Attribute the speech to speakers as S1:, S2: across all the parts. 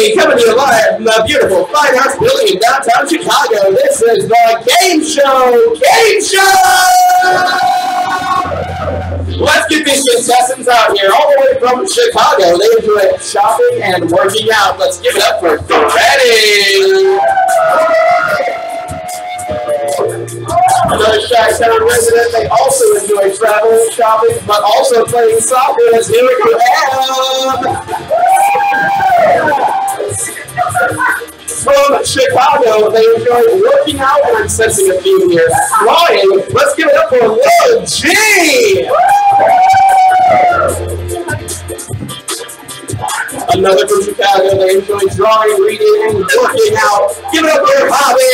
S1: Hey, coming to you live from the beautiful Fine Arts Building in downtown Chicago. This is the Game Show Gameshow! Let's get these contestants out here, all the way from Chicago. They enjoy shopping and working out. Let's give it up for Freddie! Another Chi-Town resident, they also enjoy traveling, shopping, but also playing soccer. Let's hear it for Em! From Chicago, they enjoy working out, and I'm sensing a theme here. Flying. Let's give it up for Lil G! Another from Chicago, they enjoy drawing, reading, and working out. Give it up for Hobby!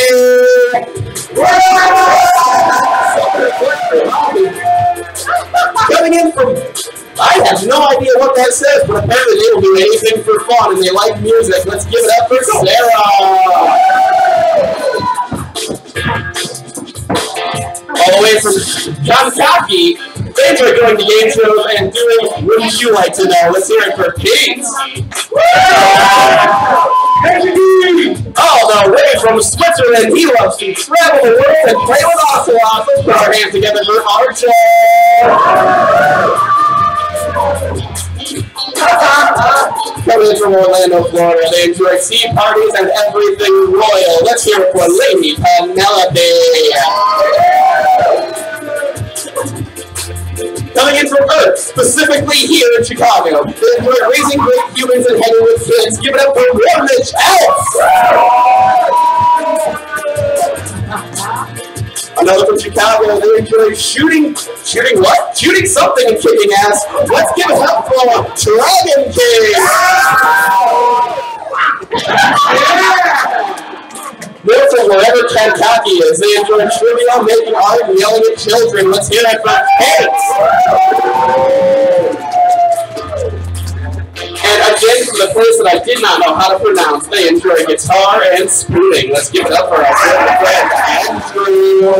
S1: Coming in from, I have no idea what that says, but apparently they will do anything for fun and they like music. Let's give it up for Sarah. All the way from Kentucky, they enjoy going to game shows and doing Wouldn't You Like to Know. Let's hear it for Pete. All the way from Switzerland, he loves to travel the world and play with ocelots. Let's put our hands together for Archer. Coming in from Orlando, Florida, they enjoy tea parties and everything royal. Let's hear it for Lady Penelope. Coming in from Earth, specifically here in Chicago. They enjoy raising great humans and hanging with kids. Give it up for Rich Elf! Another from Chicago, they enjoy shooting what? Shooting something and kicking ass. Let's give it up for Dragon King! They're from wherever Kentucky is. They enjoy trivia, making art, and yelling at children. Let's hear it for Kate! And again, from the place that I did not know how to pronounce, they enjoy guitar and spooning. Let's give it up for our good friend, Andrew.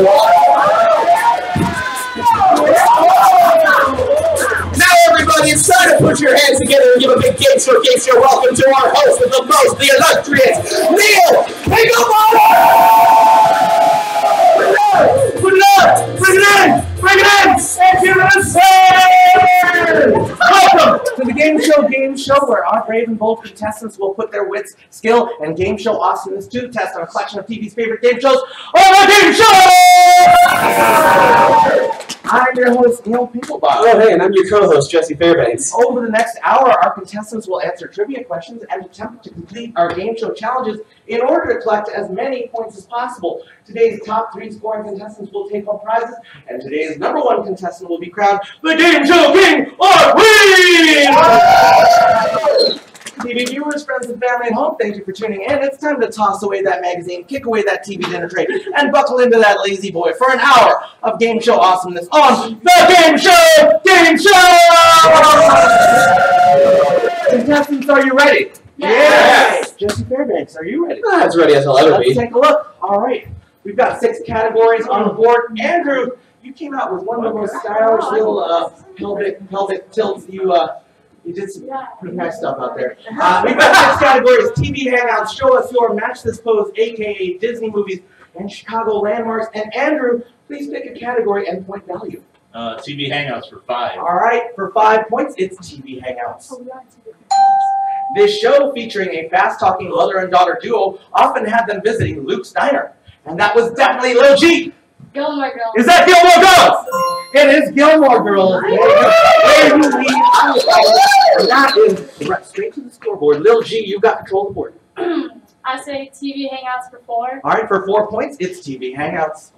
S1: Now, everybody, it's time to put your hands together and give a big Game Show welcome to our host of the most, the illustrious Neil Pinklebottom! Put it up! Bring it in! Bring it in! Thank you, welcome to the Game Show, where our brave and bold contestants will put their wits, skill, and game show awesomeness to the test on a collection of TV's favorite game shows on the Game Show! I'm your host, Neil Pinklebottom.
S2: Oh, hey, and I'm your co-host, Louis Fairbanks.
S1: Over the next hour, our contestants will answer trivia questions and attempt to complete our game show challenges in order to collect as many points as possible. Today's top 3 scoring contestants will take home prizes, and today's #1 contestant will be crowned the Game Show King or Queen! TV viewers, friends, and family at home, thank you for tuning in. It's time to toss away that magazine, kick away that TV dinner tray, and buckle into that lazy boy for an hour of game show awesomeness on the Game Show Gameshow! Contestants, are you ready?
S2: Yes!
S1: Louis Fairbanks, are you ready?
S2: As ready as I'll ever be.
S1: Let's take a look. All right. We've got 6 categories on the board. Andrew, you came out with one of the most stylish little pelvic tilts. You did some pretty nice stuff out there. We've got 6 categories: TV hangouts, show us your match this pose, aka Disney movies and Chicago landmarks. And Andrew, please pick a category and point value.
S3: TV hangouts for 5.
S1: All right, for 5 points, it's TV hangouts. This show, featuring a fast-talking mother and daughter duo, often had them visiting Luke's diner, and that was definitely Lil G.
S4: Gilmore Girls.
S1: Is that Gilmore Girls? It is Gilmore Girls. That is right straight to the scoreboard. Lil G, you got control of the board.
S4: I say TV hangouts for 4.
S1: All right, for 4 points, it's TV hangouts.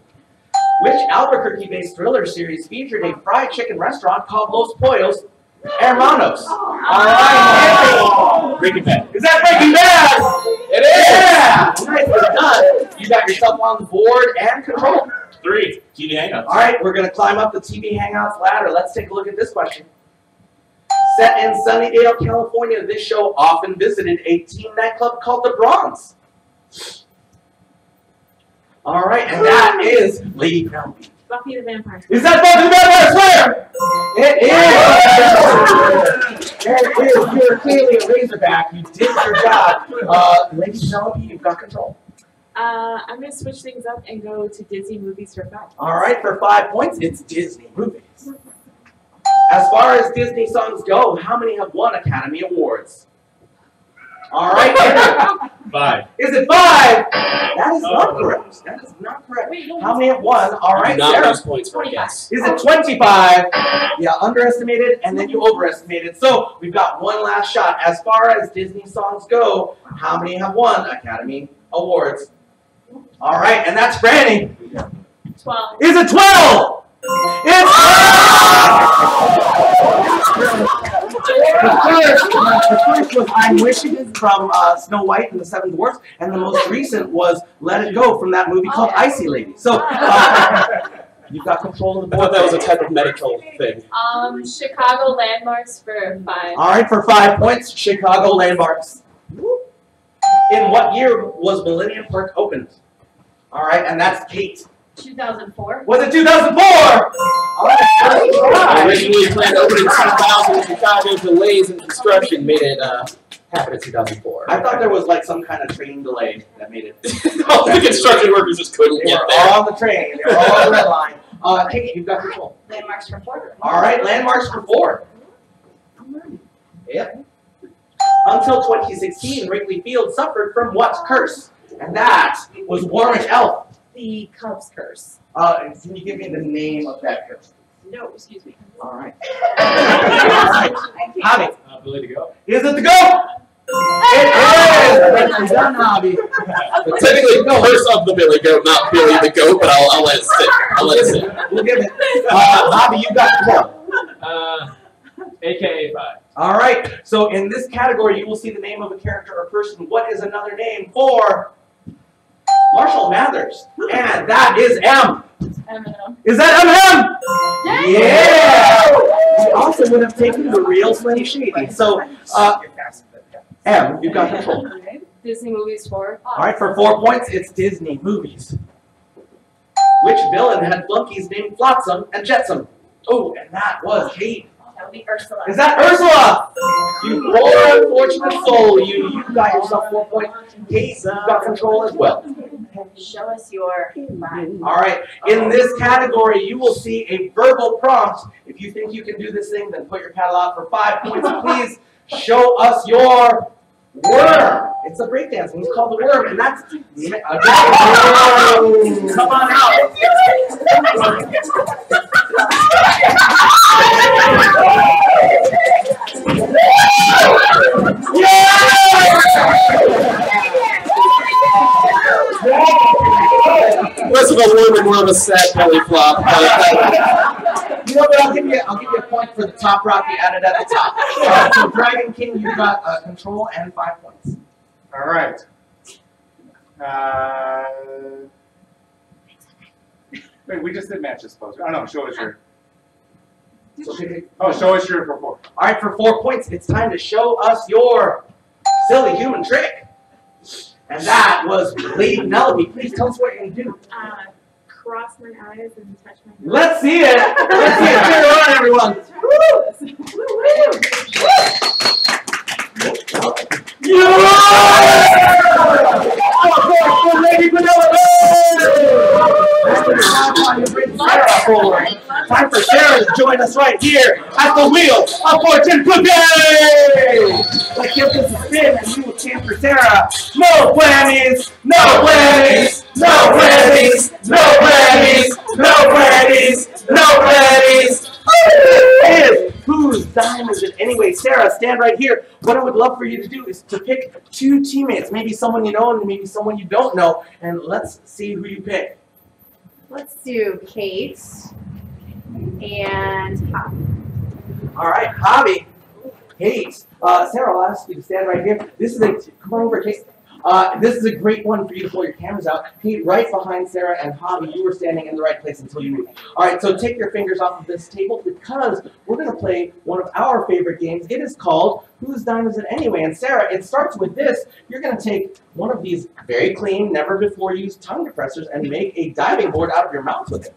S1: Which Albuquerque-based thriller series featured a fried chicken restaurant called Los Pollos Hermanos? All right,
S3: Breaking Bad.
S1: is that Breaking Bad?
S2: It is!
S1: Yeah! Nicely done. You got yourself on the board and control.
S3: 3. TV hangouts.
S1: All right, we're going to climb up the TV Hangouts ladder. Let's take a look at this question. Set in Sunnydale, California, this show often visited a teen nightclub called the Bronze. All right, and that is Lady Penelope.
S4: Buffy the Vampire.
S1: Is that Buffy the Vampire Slayer? It is! You're clearly a Razorback. You did your job. Lady Penelope, you've got control.
S5: I'm going to switch things up and go to Disney movies for 5.
S1: All right, for 5 points, it's Disney movies. As far as Disney songs go, how many have won Academy Awards? All right, Andrew.
S3: 5.
S1: Is it 5? That is not correct. That is not correct. How many have won? All right,
S2: Not
S1: Sarah.
S2: lose points for a guess.
S1: Is it 25? Yeah, underestimated, and then you overestimated. So we've got one last shot. As far as Disney songs go, how many have won Academy Awards? All right, and that's Franny.
S4: 12.
S1: Is it 12? It's the first was I'm Wishing from Snow White and the Seven Dwarfs, and the most recent was Let It Go from that movie called Icy Lady. So you've got control of the
S2: I
S1: board.
S2: thought that was a type of medical thing.
S4: Chicago landmarks for 5.
S1: All right, for 5 points, Chicago landmarks. In what year was Millennium Park opened? All right, and that's Kate.
S4: 2004.
S1: Was it 2004? All right,
S2: Originally planned to open in 2000 in Chicago, delays in construction made it happen in 2004.
S1: I thought there was like some kind of train delay that made it.
S2: All the construction workers just couldn't
S1: They
S2: get
S1: were
S2: there.
S1: all on the train. They were all on the red line. Kate, you've got control.
S4: Landmarks for 4.
S1: All right, landmarks for 4. Yep. Until 2016, Wrigley Field suffered from what curse? And that was Warwick Elf.
S5: The Cubs curse.
S1: Can you give me the name of that curse?
S5: No, excuse me.
S1: All right. All right. Hobby.
S3: Billy to go.
S1: Is it the goat? It is! Well done, Hobby.
S2: But technically, curse of the Billy Goat, not Billy the Goat, but I'll let it sit. I'll let it sit.
S1: We'll give it. Hobby, you got control.
S3: AKA 5.
S1: All right. So in this category, you will see the name of a character or person. What is another name for Marshall Mathers? And that is M.
S4: M&M.
S1: Is that M? Yeah. He also would have taken the real Slim Shady. So, M, you've got control.
S4: Disney movies 4.
S1: All right, for 4 points, it's Disney movies. Which villain had flunkies named Flotsam and Jetsam? Oh, and that was Kate.
S5: That would be Ursula.
S1: Is that Ursula? You poor unfortunate soul. You got yourself 4 points. Kate, you've got control as well.
S5: Show us your 5.
S1: All right. In this category, you will see a verbal prompt. If you think you can do this thing, then put your paddle out for 5 points. Please show us your worm. It's a breakdance, and he's called the worm, and that's come on out.
S2: Less of a worm and more of a sad belly flop.
S1: You know what? I'll give you a point for the top rock you added at the top. So Dragon King, you've got control and 5 points.
S6: All right. Wait, we just did matches supposed. Oh no, show us your. Oh, show us your for 4.
S1: All right, for 4 points, it's time to show us your silly human trick. And that was Lady Penelope. Please tell us what you're going to do.
S5: Cross my eyes and touch my nose.
S1: Let's see it. Let's see it. Turn around, everyone. Oh, for Lady Penelope! Time for Sarah to join us right here at the wheel of fortune cookie! Let's give this a spin and we will chant for Sarah. No whammies, no whammies, no whammies, no whammies, no whammies, no whammies. Whose dime is it anyway? Sarah, stand right here. What I would love for you to do is to pick 2 teammates, maybe someone you know and maybe someone you don't know, and let's see who you pick.
S5: Let's do Kate and Pop.
S1: All right, Hobby, Kate. Sarah, I'll ask you to stand right here. This is come on over, Kate. This is a great one for you to pull your cameras out. Kate, right behind Sarah and Hobby, you were standing in the right place until you moved. All right, so take your fingers off of this table because we're going to play one of our favorite games. It is called Whose Dime Is It Anyway? And Sarah, it starts with this. You're going to take one of these very clean, never before used tongue depressors and make a diving board out of your mouth with it.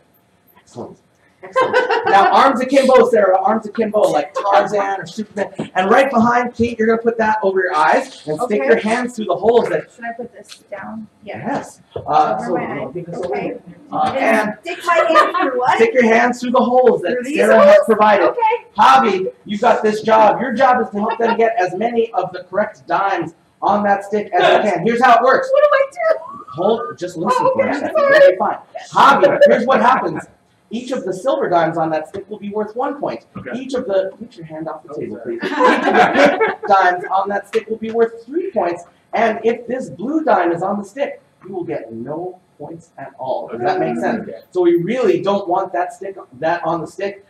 S1: Excellent. Excellent. Now, arms akimbo, Sarah, arms akimbo, like Tarzan or Superman. And right behind Kate, you're going to put that over your eyes and stick your hands through the holes that.
S4: Should I put this down?
S1: Yes.
S4: Over
S1: So,
S4: my eyes.
S1: think this over.
S4: Okay.
S1: And
S4: Stick my hand through what?
S1: stick your hands through the holes that
S4: Through these
S1: Sarah
S4: holes?
S1: has provided.
S4: Okay.
S1: Hobby, you got this job. Your job is to help them get as many of the correct dimes on that stick as you can. Here's how it works.
S4: What do I do?
S1: Hold, just listen for a
S4: Okay,
S1: second.
S4: sorry.
S1: Okay, fine. Hobby, here's what happens. Each of the silver dimes on that stick will be worth 1 point.
S6: Okay.
S1: Each of the, put your hand off the table, please. Each of the pink dimes on that stick will be worth 3 points. And if this blue dime is on the stick, you will get no points at all. Does that make sense? So we really don't want that on the stick.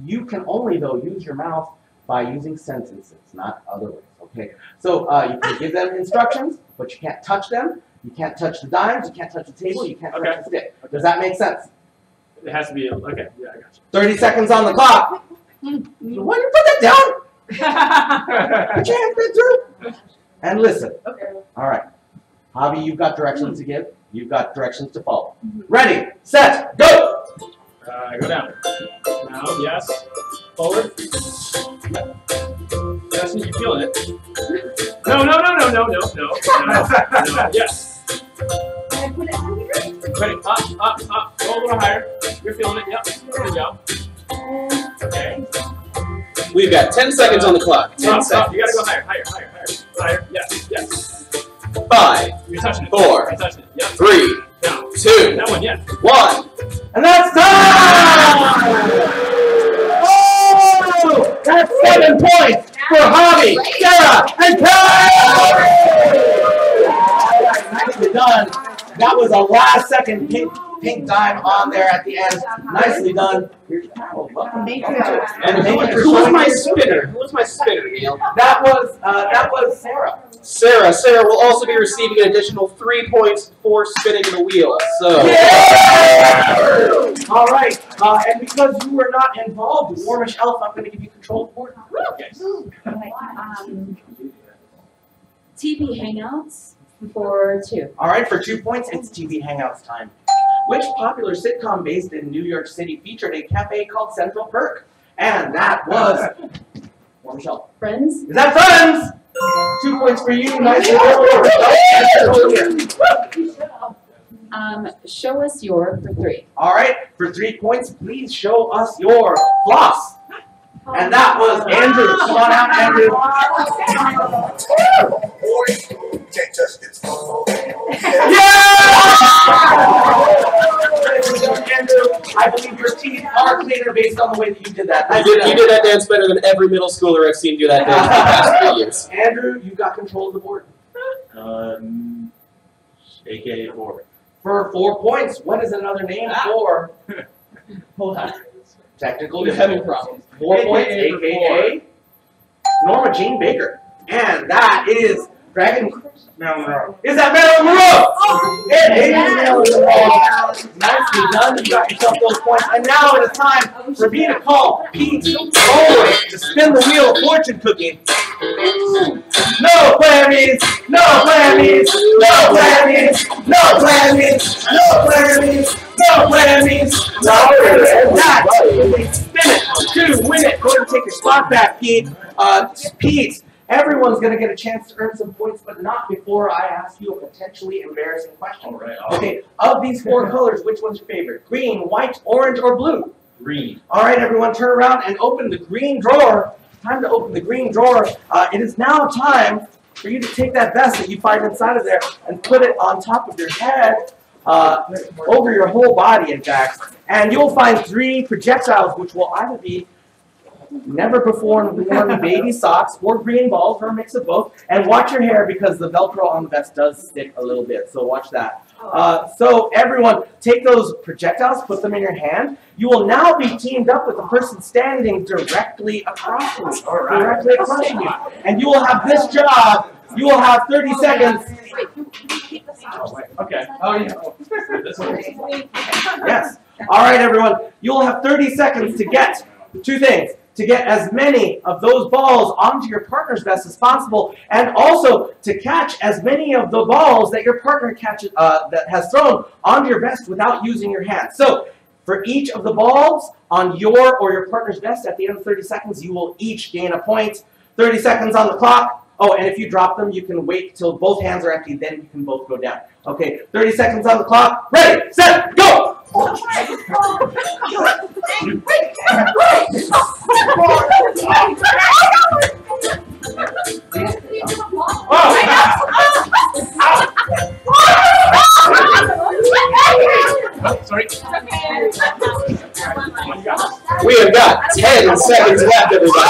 S1: You can only, though, use your mouth by using sentences, not other ways, okay? So you can give them instructions, but you can't touch them. You can't touch the dimes, you can't touch the table, you can't touch the stick. Does that make sense?
S3: It has to be, okay, yeah, I got you.
S1: 30 seconds on the clock. Why don't you put that down? Put your hand right through. And listen.
S4: Okay.
S1: All right. Hobby, you've got directions to give. You've got directions to follow. Ready, set, go!
S3: Go down. Now, yes. Forward. Yes, you're feeling it. No. Yes.
S4: Can I put it on here?
S3: Ready, up. Go a little higher. You're feeling it, yep. There we go. Okay.
S2: We've got 10 seconds on the clock. 10
S3: Up,
S2: seconds.
S3: you gotta go higher. Yes.
S2: 5,
S3: You're touching it.
S2: 4,
S3: You're touching it. Yep.
S2: 3,
S3: Down.
S2: 2,
S3: That one, yeah.
S2: 1.
S1: And that's time! Oh! That's 7 points for Hobby, Sarah, and Kyle! Nicely done. That was a last second pink dime on there at the end. Nicely done. Here's your paddle. Welcome.
S4: Thank
S1: Welcome
S4: you.
S1: to it. And thank you for
S2: Who was
S1: showing
S2: my
S1: us.
S2: spinner? Who was my spinner, Neil?
S1: That was Sarah.
S2: Sarah. Sarah will also be receiving an additional 3 points for spinning the wheel. So.
S1: Yeah! All right. And because you were not involved, Warmish Elf, I'm going to give you control of the board.
S3: Yes.
S7: TV Hangouts for 2.
S1: All right, for 2 points, it's TV Hangouts time. Which popular sitcom based in New York City featured a cafe called Central Perk? And that was Warmish Elf.
S7: Friends?
S1: Is that Friends? 2 points for you. Nicely done.
S7: Show us your for 3.
S1: All right, for 3 points, please show us your floss. And that was Andrew. Come on out, Andrew. Andrew, I believe your teeth are cleaner based on the way that you did that.
S2: You did that dance better than every middle schooler I've seen do that dance for the past 3 years.
S1: Andrew, you got control of the board.
S6: AKA 4.
S1: For 4 points, what is another name for? Hold on. Technical having problems. 4 points, AKA Norma Jean Baker. And that is Dragon. Is that Marilyn Monroe? It is Marilyn Monroe. Nicely done. You got yourself those points. And now it is time for me to call Pete Bowler to spin the wheel of fortune cookie. No Grammys! No Grammys! No Grammys! No Grammys! No Grammys! No Grammys! No Grammys! That is a spin it to win it. Go ahead and take your spot back, Pete. Pete, everyone's going to get a chance to earn some points, but not before I ask you a potentially embarrassing question.
S6: All right.
S1: Okay, of these 4 colors, which one's your favorite? Green, white, orange, or blue?
S6: Green.
S1: All right, everyone, turn around and open the green drawer. Time to open the green drawer. It is now time for you to take that vest that you find inside of there and put it on top of your head, over your whole body, in fact. And you'll find 3 projectiles, which will either be never before worn baby socks or green balls, or a mix of both. And watch your hair, because the Velcro on the vest does stick a little bit, so watch that. So everyone, take those projectiles, put them in your hand. You will now be teamed up with the person standing directly across from you. And you will have this job. You will have 30 seconds.
S3: Okay. Oh, yeah. This one.
S1: Yes. All right, everyone. You will have 30 seconds to get 2 things. To get as many of those balls onto your partner's vest as possible, and also to catch as many of the balls that your partner catches, that has thrown onto your vest without using your hands. So, For each of the bulbs on your or your partner's vest at the end of 30 seconds, you will each gain a point. 30 seconds on the clock. Oh, and if you drop them, you can wait till both hands are empty, then you can both go down. Okay, 30 seconds on the clock. Ready, set, go!
S3: Sorry.
S2: We have got 10 seconds left, everybody.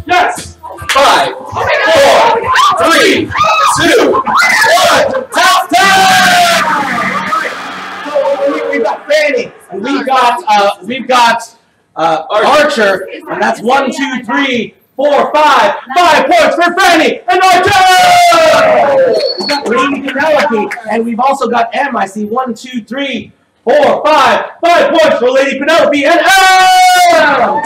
S3: Yes!
S2: 5, 4, 3, 2, 1. Half time!
S1: We've got Fanny, and we've got Archer, and that's 1, 2, 3, 4, 5. 5 points for Fanny and Archer! We've got Lady Penelope, and we've also got M. I see 1, 2, 3, 4, 5. 5 points for Lady Penelope and M!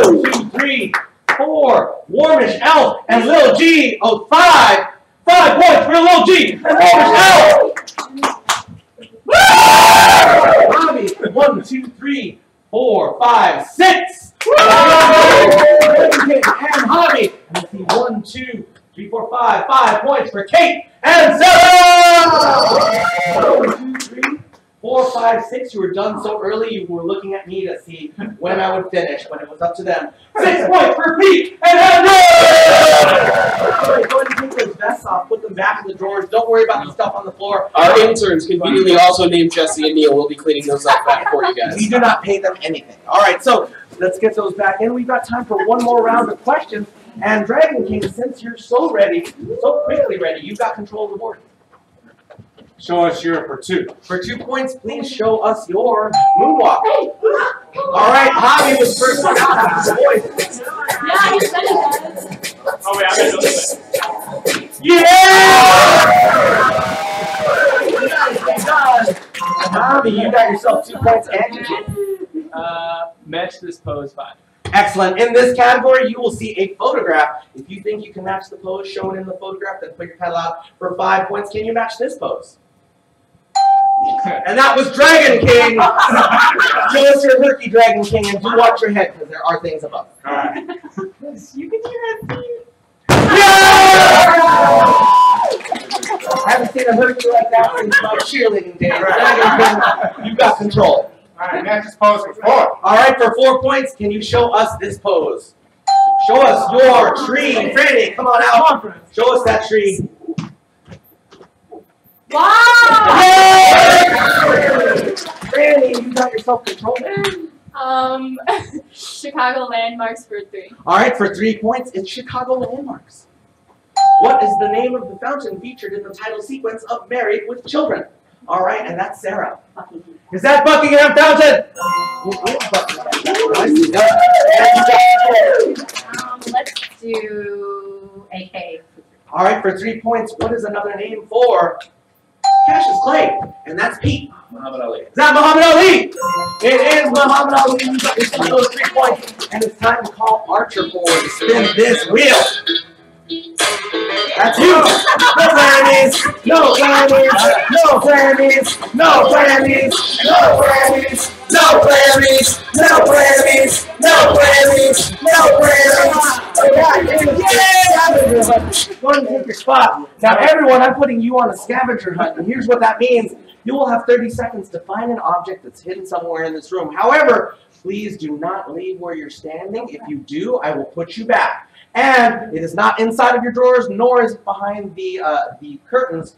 S1: 1, 2, 3, 4. Warmish Elf and Lil G. Oh, 5. 5 points for Lil G and Warmish Elf! Robbie, 1, 2, 3, 4, 5, 6. And Hobby. And let's see, 1, 2, 3, 4, 5. 5 points for Kate and Sarah. 1, 2, 3, 4, 5, 6. You were done so early. You were looking at me to see when I would finish, but it was up to them. 6 points for Pete and Andrew. Go ahead and take those vests off. Put them back in the drawers. Don't worry about the stuff on the floor.
S2: Our interns, conveniently also named Jesse and Neil, will be cleaning those up back for you guys.
S1: We do not pay them anything. All right, so let's get those back in. We've got time for one more round of questions. And Dragon King, since you're so ready, so quickly ready, you've got control of the board.
S6: Show us your for 2.
S1: For 2 points, please show us your moonwalk. All right, Hobby was first one out.
S5: Yeah, you said it, guys.
S3: Oh, wait, I gotta do this.
S1: Yeah! Hobby, you got yourself 2 points and you did.
S3: Match this pose 5.
S1: Excellent. In this category, you will see a photograph. If you think you can match the pose shown in the photograph, then put your pedal out for 5 points. Can you match this pose? And that was Dragon King. Show us your herky, Dragon King, and do watch your head, because there are things above.
S6: All right.
S5: You can do your feet.
S1: Yeah! I haven't seen a herky like that since my cheerleading days. Dragon King, you've got control.
S6: All right, match this pose for 4.
S1: All right, for 4 points, can you show us this pose? Show us your tree. Franny, come on out. Show us that tree.
S5: Wow!
S1: Franny, you got yourself control there.
S5: Chicago landmarks for 3.
S1: All right, for 3 points, it's Chicago Landmarks. What is the name of the fountain featured in the title sequence of Married with Children? All right, and that's Sarah. Is that Buckingham Fountain?
S7: Let's do AK.
S1: All right, for 3 points, what is another name for Cassius Clay? And that's Pete.
S2: Muhammad Ali.
S1: Is that Muhammad Ali? It is Muhammad Ali. You got yourself those 3 points. And it's time to call Archer forward to spin this wheel. That's you. No Grammys. No Grammys. No Grammys. No Grammys. No Grammys. No Grammys. No Grammys. No Grammys. No Grammys. Scavenger hunt. Go ahead and take your spot. Now, everyone, I'm putting you on a scavenger hunt, and here's what that means. You will have 30 seconds to find an object that's hidden somewhere in this room. However, please do not leave where you're standing. If you do, I will put you back. And it is not inside of your drawers, nor is it behind the curtains.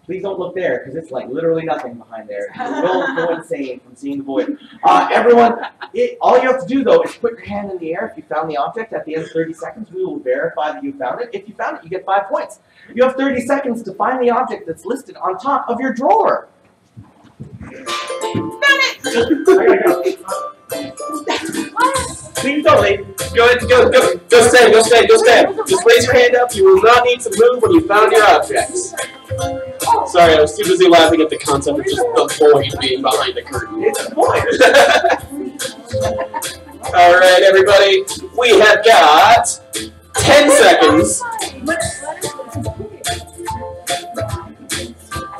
S1: Please don't look there, because it's like literally nothing behind there. You will go insane from seeing the void. Everyone, all you have to do, though, is put your hand in the air if you found the object. At the end of 30 seconds, we will verify that you found it. If you found it, you get 5 points. You have 30 seconds to find the object that's listed on top of your drawer.
S2: Please don't leave. Go ahead, go stand. Just raise your hand up. You will not need to move when you found your objects. Sorry, I was too busy laughing at the concept of just the void being behind the curtain.
S1: It's a void.
S2: All right, everybody. We have got 10 seconds.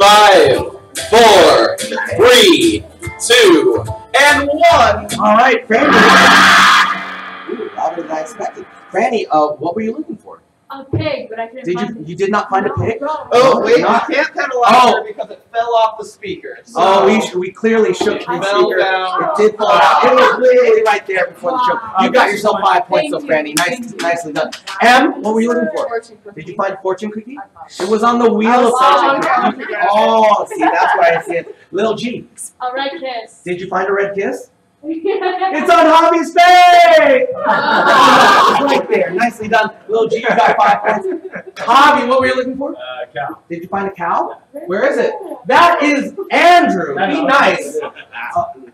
S2: 5, 4, 3, 2, and 1.
S1: All right, Franny. Ooh, louder than I expected. Franny, what were you looking for?
S5: A pig, but I couldn't
S1: Did
S5: find
S1: you?
S5: it.
S1: You did not find a pig?
S8: Oh, wait, you can't pedal louder because it fell off the speaker. So
S1: Oh, we clearly shook the
S8: fell
S1: speaker.
S8: down.
S1: It did fall out. It was literally right there before the show. You got yourself 5 points, though, Franny. Nicely done. Em, what were you looking for?
S5: Fortune cookie.
S1: Did you find fortune cookie? It was on the wheel of fortune cookie. Oh, see, that's why I see it. Little G,
S5: A red kiss.
S1: did you find a red kiss? It's on Hobby's face! Right there. Nicely done. Little G, you got 5 points. Hobby, what were you looking for?
S3: Cow.
S1: Did you find a cow? Where is it? That is Andrew. Be nice.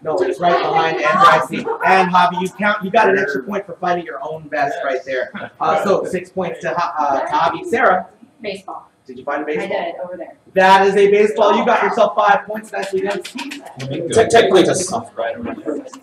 S1: No, it's right behind Andrew. I see. And Hobby, you got an extra point for finding your own best right there. So 6 points to Hobby. Sarah,
S7: Baseball.
S1: did you find a
S7: I
S1: baseball?
S7: did, over there.
S1: That is a baseball. You got yourself 5 points. Nicely done.
S2: Technically, it's a soft rider.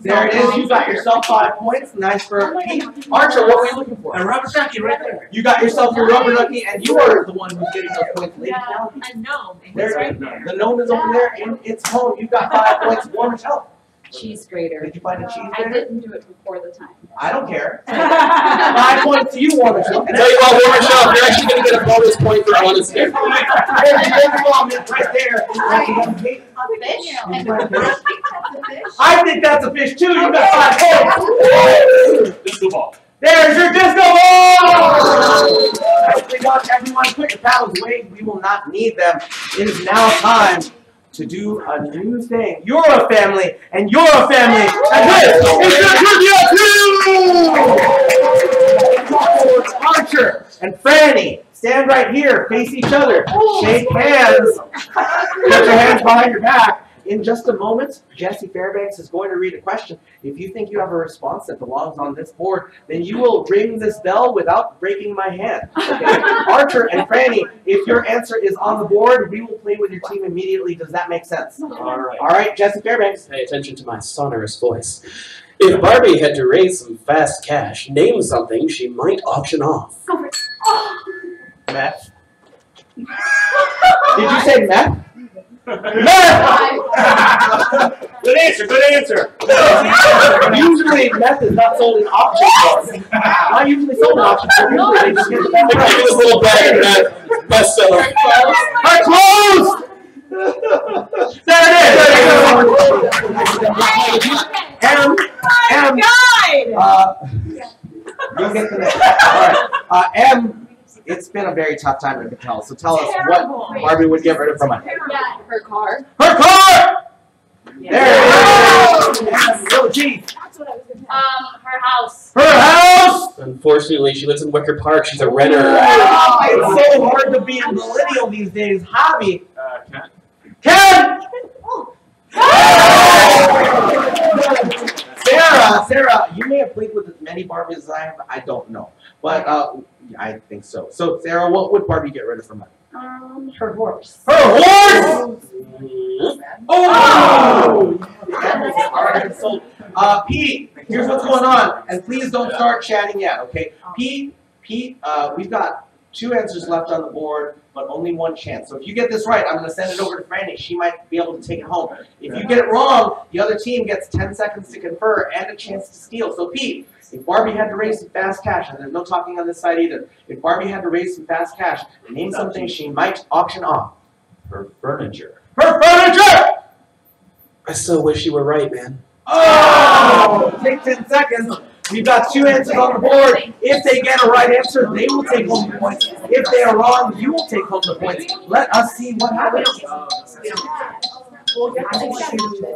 S1: There it is. You got yourself 5 points. Nice for Pete. Archer, what were you looking for?
S3: A rubber ducky right there.
S1: You got yourself your rubber ducky, and you are the one who's getting those points. Lady
S5: Yeah,
S1: Cal.
S5: a gnome.
S1: There,
S5: It's right there.
S1: the gnome is over there in its home. You got 5 points. War Michelle.
S7: Cheese grater.
S1: Did you find a cheese
S7: I
S1: grater?
S7: didn't do it before the time.
S1: I don't care. 5 points to you, War Michelle.
S2: Tell you what, War Michelle, you're actually going to get a bonus point for honesty.
S1: There's your moment right there.
S7: A fish?
S1: I think that's a fish too. You got 5 points.
S3: Disco ball.
S1: There's your disco ball! Nicely done, everyone. Put your paddles away. We will not need them. It is now time to do a new thing. You're a family, and you're a family, and this is the Trivia 2! Archer and Franny, stand right here, face each other, shake hands, put your hands behind your back. In just a moment, Louis Fairbanks is going to read a question. If you think you have a response that belongs on this board, then you will ring this bell without breaking my hand. Okay? Archer and Franny, if your answer is on the board, we will play with your team immediately. Does that make sense?
S3: All right.
S1: All right, Louis Fairbanks.
S2: Pay attention to my sonorous voice. If Barbie had to raise some fast cash, name something she might auction off.
S1: Meth. Did you say meth? Meth!
S3: Good answer. Good answer.
S1: Usually meth is not sold in auction stores. Not usually sold in auction stores. Usually they just get the
S2: Look at this little bag of that bestseller.
S1: Her clothes! There it is! You'll get the next. All right. M, it's been a very tough time to tell. So tell us what Barbie would get rid of from it.
S5: Yeah, her car.
S1: Her car! There it is! Little G.
S5: That's what I was going to
S7: Her house.
S1: Her house!
S2: Unfortunately, she lives in Wicker Park. She's a renter.
S1: Oh, it's so hard to be a millennial these days. Hobby.
S3: Cat.
S1: Ken! Sarah, you may have played with as many Barbies as I have. I don't know. But I think so. So, Sarah, what would Barbie get rid of from it?
S7: Her horse.
S1: Her horse! Oh! So, Pete, here's what's going on. And please don't start chatting yet, okay? Pete, we've got 2 answers left on the board, but only 1 chance. So if you get this right, I'm going to send it over to Franny. She might be able to take it home. If you get it wrong, the other team gets 10 seconds to confer and a chance to steal. So Pete, if Barbie had to raise some fast cash, and there's no talking on this side either, if Barbie had to raise some fast cash, name something she might auction off.
S3: Her furniture.
S1: Her furniture!
S2: I still wish you were right, man.
S1: Oh! Take 10 seconds. We've got 2 answers on the board. If they get a right answer, they will take home the points. If they are wrong, you will take home the points. Let us see what happens.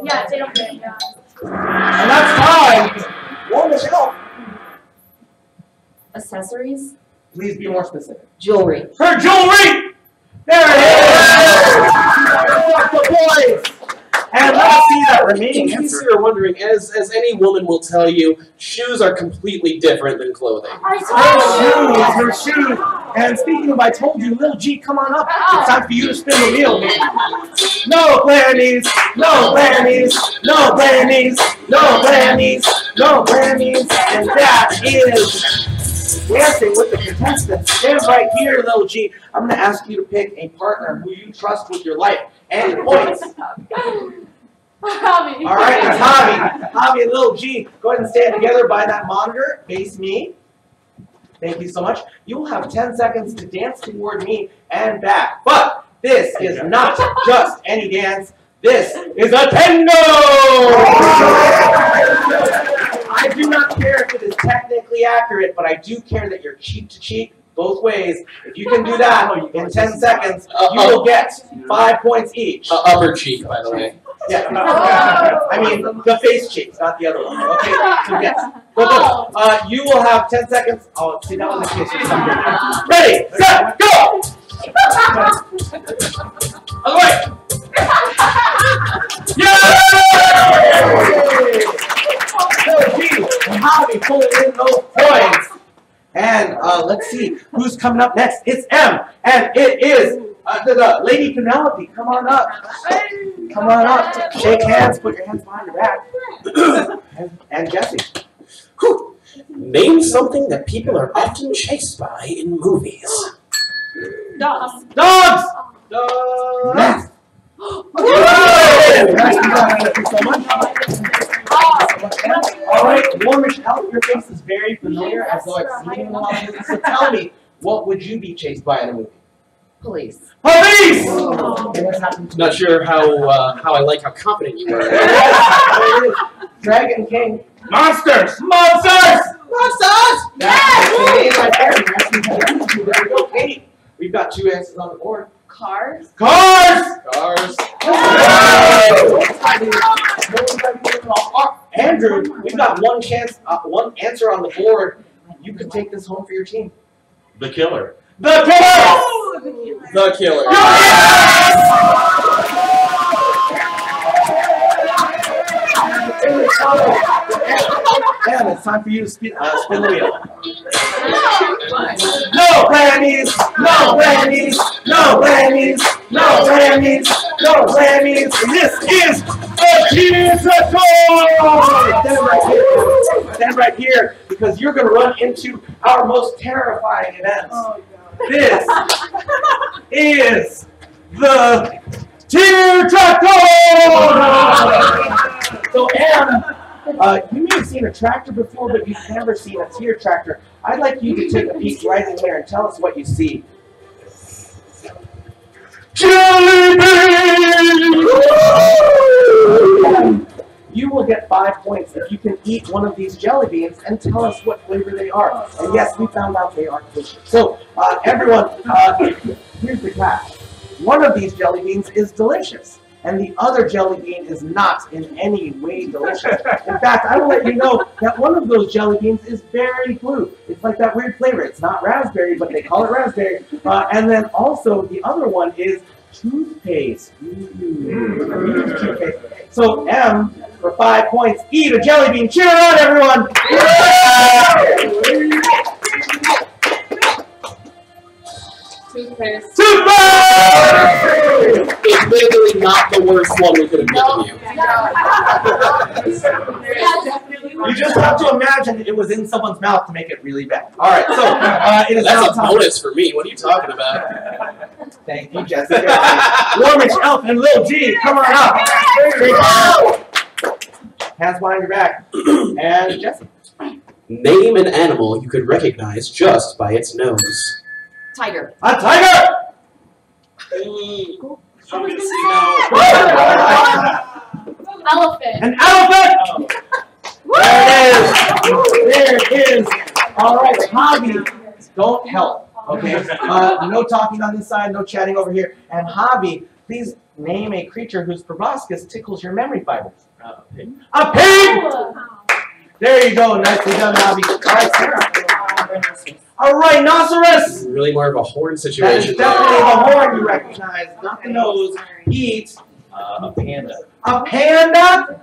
S5: Yeah, they don't get it.
S1: And that's time. War Michelle.
S7: Accessories.
S1: Please be more specific.
S7: Jewelry.
S1: Her jewelry! There it is! The boys! And let's see that remaining
S2: In case
S1: answer.
S2: you're wondering, as any woman will tell you, shoes are completely different than clothing.
S1: Her shoes. And speaking of I told you, little G, come on up. It's time for you to spin the wheel. No Grammys, no Grammys, no Grammys, no Grammys, no Grammys. And that is dancing with the contestants. Stand right here, little G. I'm going to ask you to pick a partner who you trust with your life and your points.
S7: Hobby.
S1: All right, it's Hobby. Hobby and little G. Go ahead and stand together by that monitor. Face me. Thank you so much. You will have 10 seconds to dance toward me and back. But this is not just any dance. This is a tango! I do not care if it is technically accurate, but I do care that you're cheek to cheek both ways. If you can do that in 10 seconds, you will get 5 points each.
S2: Upper cheek, by the way.
S1: Yeah. I mean, the face cheeks, not the other one. Okay, so yes. Go. You will have 10 seconds. Oh, see, that was a kiss or something. Ready, set, go! Other way. Yay! So, G and Hobby pulling in those points. And let's see who's coming up next. It's M, and it is the Lady Penelope. Come on up. Come on up. Shake hands. Put your hands behind your back. and Jesse.
S2: Whew. Name something that people are often chased by in movies.
S5: Dogs.
S1: Dogs. Dogs. Thank you so much. All right, Warmish Elf, your face is very familiar, as though I've seen you in a lot of movies. So tell me, what would you be chased by in a movie?
S5: Police.
S1: Police!
S2: Not sure how I like how confident you were.
S1: Dragon King.
S6: Monsters!
S1: Monsters!
S8: Monsters!
S1: That's the name right there. There we go, Kate. We've got 2 answers on the board.
S5: Cars.
S1: Cars!
S2: Cars.
S1: Andrew, we've got one chance, one answer on the board. You could take this home for your team.
S6: The Killer.
S1: The Killer!
S2: The Killer. And
S1: it's time for you to spin the wheel. No Grammys! No Grammys! No Grammys! No Grammys! No Grammys! And this is a musical! Stand right here, because you're going to run into our most terrifying events. This is the Tear Tractor! So, you may have seen a tractor before, but you've never seen a tear tractor. I'd like you to take a peek right in there and tell us what you see. Jelly beans! You will get 5 points if you can eat one of these jelly beans and tell us what flavor they are. And yes, we found out they are delicious. So, everyone, here's the catch. One of these jelly beans is delicious, and the other jelly bean is not in any way delicious. In fact, I will let you know that one of those jelly beans is berry blue. It's like that weird flavor. It's not raspberry, but they call it raspberry. And then also the other one is toothpaste. Toothpaste. So M, for 5 points, eat a jelly bean. Cheer on, everyone!
S5: Toothpaste.
S1: Toothpaste!
S2: It's literally not the worst one we could have given you.
S1: You just have to imagine it was in someone's mouth to make it really bad. All right, so it is now
S2: That's a
S1: time.
S2: bonus for me. What are you talking about?
S1: Thank you, Jessica. Warmish Elf and Lil G, come on up. Hands behind your back. And Jessica.
S2: Name an animal you could recognize just by its nose.
S5: Tiger.
S1: A tiger!
S7: Elephant.
S1: An elephant! There it is. All right, Hobby, don't help. Okay. No talking on this side, no chatting over here. And Hobby, please name a creature whose proboscis tickles your memory fibers. A pig. A pig! There you go. Nicely done, Hobby. All right, Sarah. A rhinoceros!
S2: Really more of a horn
S1: That is
S2: situation.
S1: definitely the horn you recognize, not the nose. Eat
S3: A panda.
S1: a panda.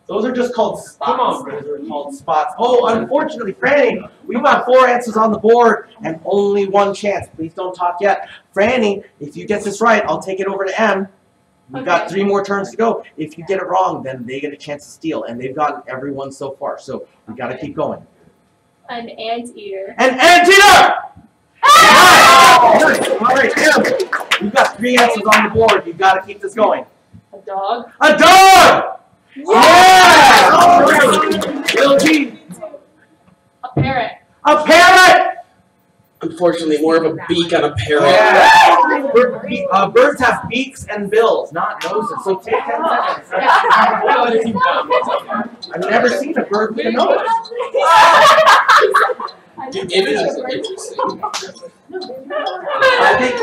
S1: Those are just called spots.
S3: Come on,
S1: Those are called spots. Oh, unfortunately, Franny, we've got 4 answers on the board and only 1 chance. Please don't talk yet. Franny, if you get this right, I'll take it over to M. We've got 3 more turns to go. If you get it wrong, then they get a chance to steal, and they've gotten everyone so far. So we got to keep going.
S7: An anteater.
S1: An anteater! All right, Tim. You've got 3 answers on the board. You've got to keep this going.
S5: A dog.
S1: A dog! Yeah! All right. Little G.
S7: A parrot.
S1: A parrot!
S2: Unfortunately, more of a beak on a parrot.
S1: Yeah. Birds have beaks and bills, not noses. So take 10 seconds. I've never seen a bird with a nose.
S2: Dude, it is interesting.
S1: I think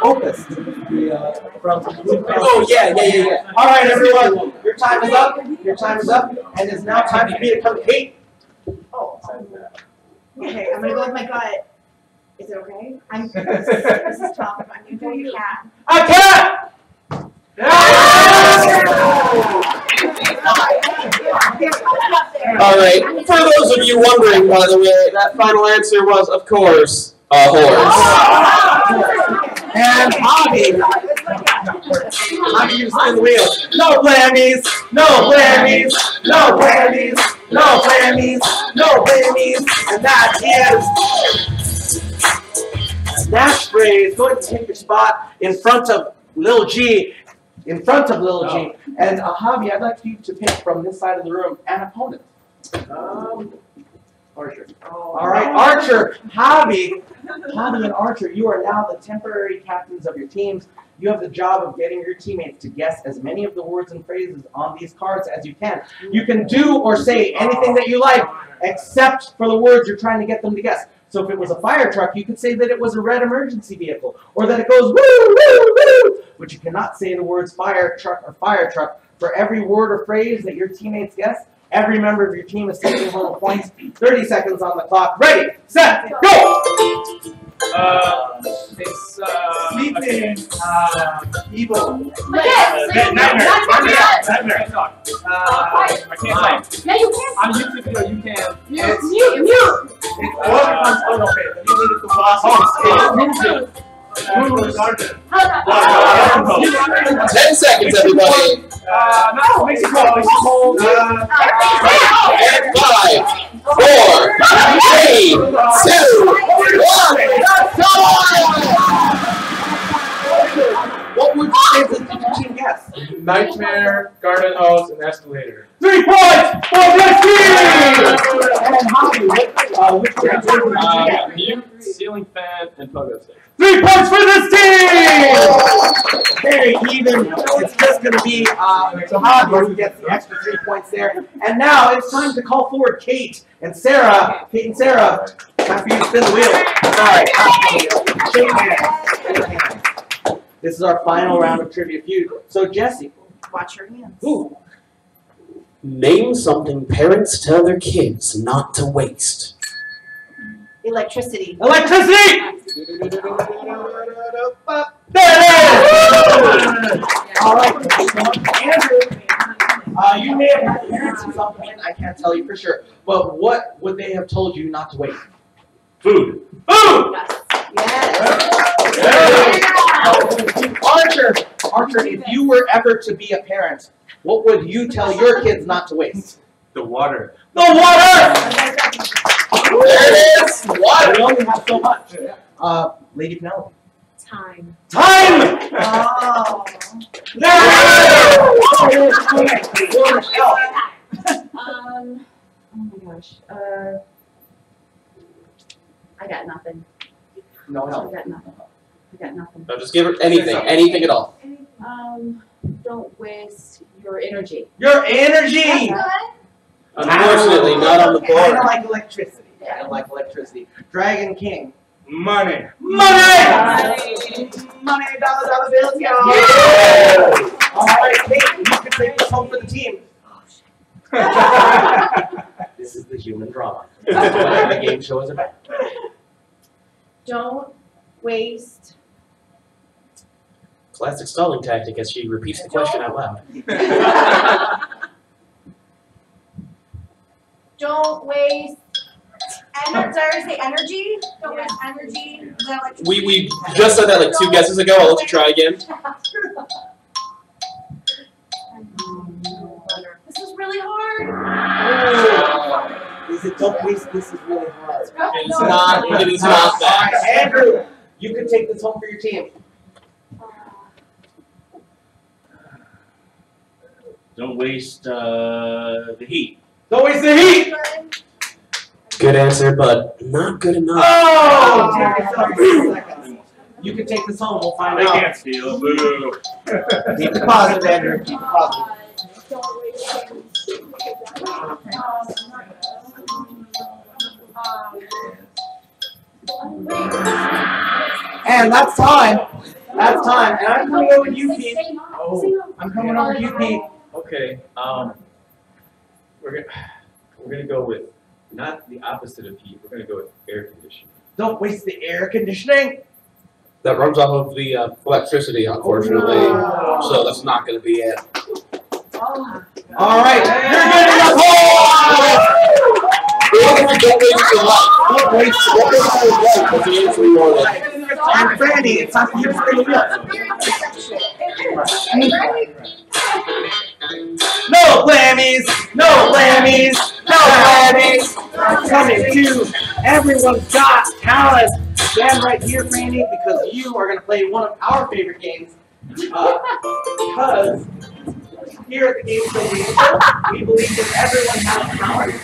S1: Opus.
S2: Oh, yeah.
S1: All right, everyone. Your time is up. Your time is up. And it's now time for me to come to Kate.
S4: Okay, I'm gonna go with my gut. Is it okay? This is tough. I'm gonna go with cat.
S1: A cat!
S2: All right. For those of you wondering, by the way, that final answer was, of course, a horse.
S1: And Bobby. I'm using the wheel. No blammies. No blammies. No blammies. No blammies. No blammies. And that is Snatch Phrase. Go ahead and take your spot in front of Lil G. In front of Lil G. And Javi, I'd like you to pick from this side of the room an opponent. Archer. All right, Archer, Javi and Archer, you are now the temporary captains of your teams. You have the job of getting your teammates to guess as many of the words and phrases on these cards as you can. You can do or say anything that you like, except for the words you're trying to get them to guess. So if it was a fire truck, you could say that it was a red emergency vehicle, or that it goes woo, woo, woo. But you cannot say the words fire truck or fire truck. For every word or phrase that your teammates guess, every member of your team is taking home points. 30 seconds on the clock. Ready, set, go!
S3: It's
S1: Sleeping, evil.
S3: Nightmare. I can't say.
S7: Yeah, you can.
S3: On YouTube video, you can.
S7: Mute.
S2: $10 seconds, everybody.
S3: Mexico.
S2: And 5, 4, 3, 2, 1.
S1: What would you say did your team guess?
S3: Nightmare, garden hose, and escalator.
S1: 3 points for the team! And Javi, which words did you guess?
S3: Mute, ceiling fan, and pogo stick.
S1: 3 points for this team! Very even. So it's just going to be Javi who gets the extra 3 points there. And now it's time to call forward Kate and Sarah. Kate and Sarah, time for you to spin the wheel. Sorry. Shake hands. Shake hands. This is our final round of Trivia Feud. So Jesse.
S4: Watch your hands.
S2: Ooh. Name something parents tell their kids not to waste.
S4: Electricity.
S1: Electricity! There it is! All right. Andrew, you may have had parents or something. I can't tell you for sure. But what would they have told you not to waste?
S3: Food.
S1: Food!
S4: Yes.
S1: Archer, if you were ever to be a parent, what would you tell your kids not to waste?
S3: The water.
S1: The water!
S2: There it is! Water!
S1: We only have so much. Lady Penelope.
S5: Time.
S1: Time!
S4: Oh.
S5: Oh my gosh. I got nothing.
S1: No
S5: I
S1: help.
S5: got nothing. I got nothing.
S2: No, just give her anything at all.
S5: Don't waste your energy.
S1: Your energy!
S2: Unfortunately, not on the
S1: I don't
S2: board.
S1: like electricity. I don't like electricity. Dragon King.
S3: Money.
S1: Money! Money, dollar bills, y'all! All right, Kate, you can take this home for the team. This is the human drama. This is what every game show is about.
S5: Don't waste.
S2: Classic stalling tactic as she repeats the question out loud.
S4: Don't waste energy. Did I already say energy? Don't waste energy. Is that electricity?
S2: We just said that like 2 guesses ago. I'll let you try again.
S4: This is really hard.
S1: Is it don't waste this is really hard?
S2: It's not. It is not that.
S1: Andrew, you can take this home for your team.
S3: Don't waste the heat.
S1: Don't waste the heat!
S2: Good answer, but not good enough.
S1: Oh! Take yourself 30 seconds. You can take this home, we'll find
S3: They
S1: out.
S3: can't steal. Boo.
S1: Keep it positive, Andrew. Keep it positive. And that's time. That's time. And I'm coming over to you, Pete.
S3: Oh,
S1: I'm coming over to you, Pete.
S9: Okay, we're gonna go with not the opposite of heat. We're gonna go with air conditioning.
S1: Don't waste the air conditioning.
S2: That runs off of the electricity, unfortunately.
S1: Oh.
S2: So that's not going to be it.
S1: All right, you're good enough.
S2: Don't waste your life. Don't waste your life. That's the answer we wanted.
S1: And Franny, it's time for you to stay with. No blammies, no blammies, no blammies. Coming to Everyone's Got Talent. Stand right here, Franny, because you are going to play one of our favorite games. Because here at the Gameshow Gameshow, we believe that everyone has talent.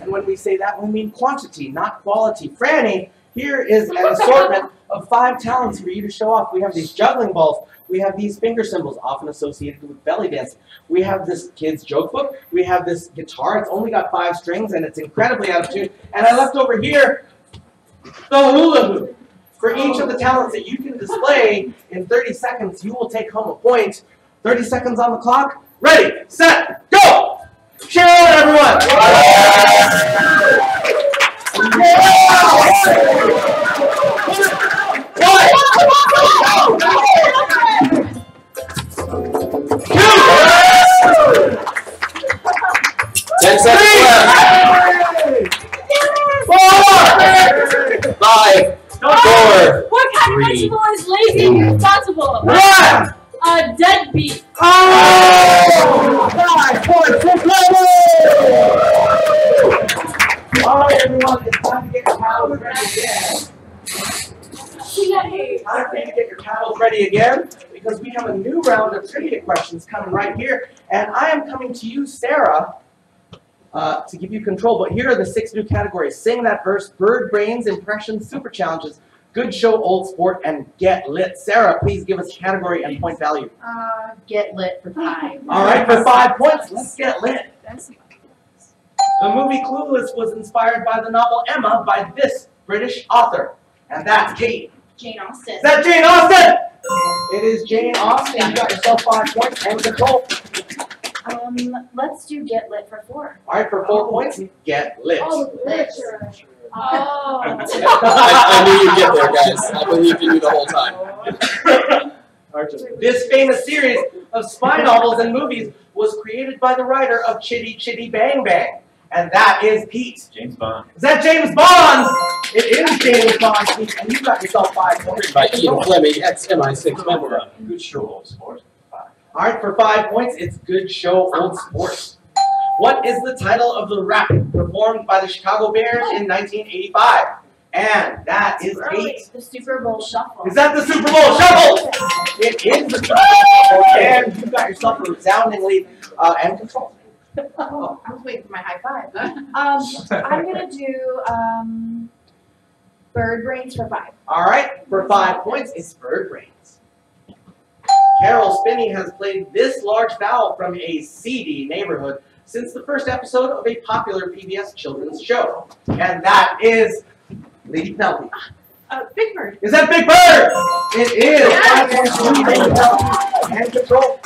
S1: And when we say that, we mean quantity, not quality. Franny, here is an assortment of 5 talents for you to show off. We have these juggling balls. We have these finger cymbals, often associated with belly dancing. We have this kid's joke book. We have this guitar. It's only got 5 strings, and it's incredibly out of tune. And I left over here the hula hoop. For each of the talents that you can display in 30 seconds, you will take home a point. 30 seconds on the clock. Ready, set, go! Cheer on, everyone!
S2: Ten seconds left. 4, 5, 4.
S7: What kind of vegetable is lazy and irresponsible?
S1: 1!
S7: A deadbeat.
S1: Oh! 5 points for Global! All right, everyone, it's time to get your paddles ready again. Time for you to get your paddles ready again, because we have a new round of trivia questions coming right here. And I am coming to you, Sarah, to give you control. But here are the 6 new categories. Sing that verse, bird brains, impressions, super challenges, good show, old sport, and get lit. Sarah, please give us category and point value.
S4: Get lit for 5.
S1: All right, for 5 points, let's get lit. The movie Clueless was inspired by the novel Emma by this British author. And that's Kate.
S4: Jane Austen.
S1: Is that Jane Austen? It is Jane Austen. You got yourself 5 points and control.
S4: Let's do get lit for 4.
S1: All right, for 4 points, get lit.
S7: Oh, literature. Oh.
S2: I knew you'd get there, guys. I believed in you the whole time.
S1: This famous series of spy novels and movies was created by the writer of Chitty Chitty Bang Bang. And that is Pete.
S9: James Bond.
S1: Is that James Bond? It is James Bond, Pete, and you got yourself 5 points.
S2: By Ian Fleming, ex-MI6 member.
S9: Good show, old sport.
S1: All right, for 5 points, it's Good Show, Old Sport. What is the title of the rap performed by the Chicago Bears in 1985? And that is Pete.
S4: The Super Bowl Shuffle.
S1: Is that the Super Bowl Shuffle? It is the Super Bowl Shuffle, and you got yourself a resounding lead and control.
S4: Oh, I was waiting for my high 5. I'm gonna do bird brains for 5.
S1: All right, for 5 points, it's bird brains. Carol Spinney has played this large fowl from a seedy neighborhood since the first episode of a popular PBS children's show. And that is Lady Penelope.
S5: Big Bird.
S1: Is that Big Bird? It is. 5 points and control.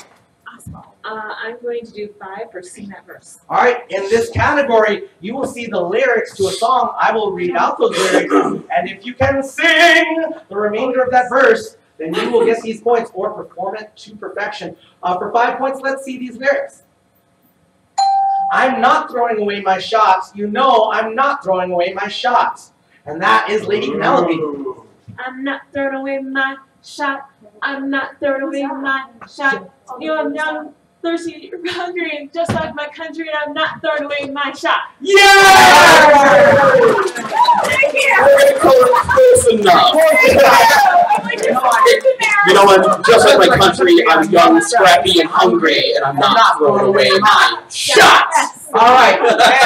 S5: I'm going to do 5 for Sing That Verse.
S1: All right, in this category, you will see the lyrics to a song. I will read out those lyrics, and if you can sing the remainder of that verse, then you will get these points or perform it to perfection. For 5 points, let's see these lyrics. I'm not throwing away my shots. You know I'm not throwing away my shots. And that is Lady Penelope.
S5: I'm not throwing away my shot. I'm not throwing away my shot. You know, thirsty, hungry, and just like my country, and I'm not throwing away my shot.
S2: Yeah! Close enough. You know what? Just like my country, I'm young, scrappy, and hungry, and I'm not throwing away my shot.
S1: All right,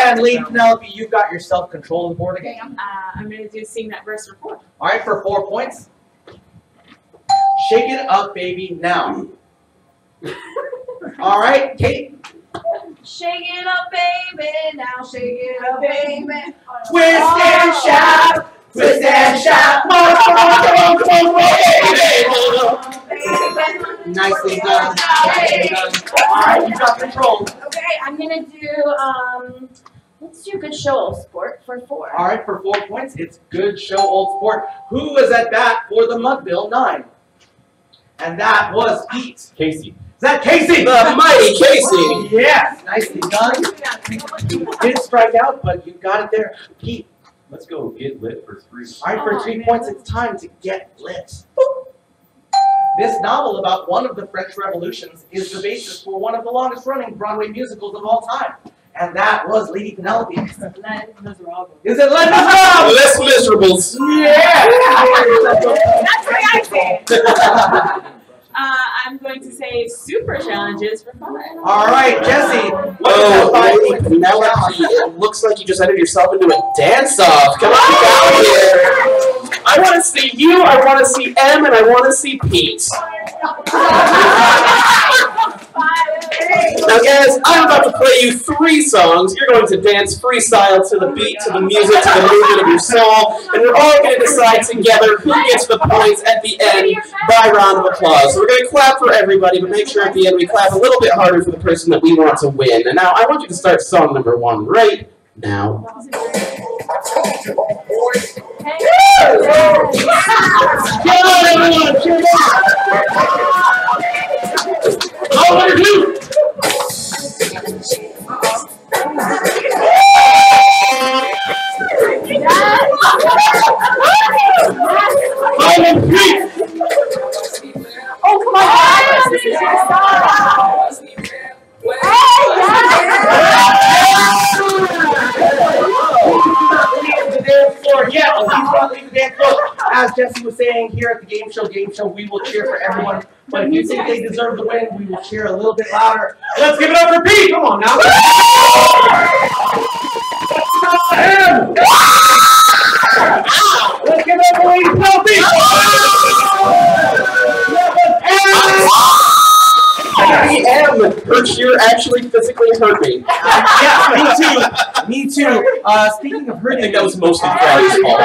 S1: and Lady Penelope, you've got your self-control on the board again.
S5: I'm going to sing that verse for 4.
S1: All right, for 4 points. Shake it up, baby, now. All right, Kate.
S4: Shake it up, baby. Now shake it up, baby.
S1: Twist and shout. Twist and shout. Come on, baby. Nicely done. Nicely done. All right, you got control.
S4: Okay, I'm gonna do let's do good show old sport for 4.
S1: All right, for 4 points, it's good show old sport. Who was at bat for the Mudville 9? And that was Pete.
S9: Casey.
S1: Is that Casey?
S2: The mighty Casey.
S1: Yes, nicely done. Didn't strike out, but you got it there. Pete.
S9: Let's go get lit for 3.
S1: All right, for 3 points, it's time to get lit. This novel about one of the French revolutions is the basis for one of the longest-running Broadway musicals of all time. And that was Lady Penelope. Is it Les Miserables?
S2: Les Miserables.
S1: Yeah!
S4: That's what I said.
S5: I'm going to say super challenges for 5.
S1: All right, Jesse.
S2: Oh, Lady Penelope, it looks like you just entered yourself into a dance-off. Come on down here. I want to see you, I want to see M, and I want to see Pete. Now guys, I'm about to play you 3 songs. You're going to dance freestyle to the beat, to the music, to the movement of your soul, and we're all going to decide together who gets the points at the end by round of applause. So we're going to clap for everybody, but make sure at the end we clap a little bit harder for the person that we want to win. And now I want you to start song number 1 right now. Come on, everyone! Cheer up! Over to you!
S4: Oh, come on.
S1: Leave the dance floor. As Jesse was saying, here at the Game Show, we will cheer for everyone. But if you think they deserve the win, we will cheer a little bit louder. Let's give it up for Pete. Come on now. Let's give it up for Lady Penelope.
S2: Her cheer actually physically hurt me.
S1: Yeah, me too. Me too. Speaking of hurting,
S2: I think that was mostly Friday's fault.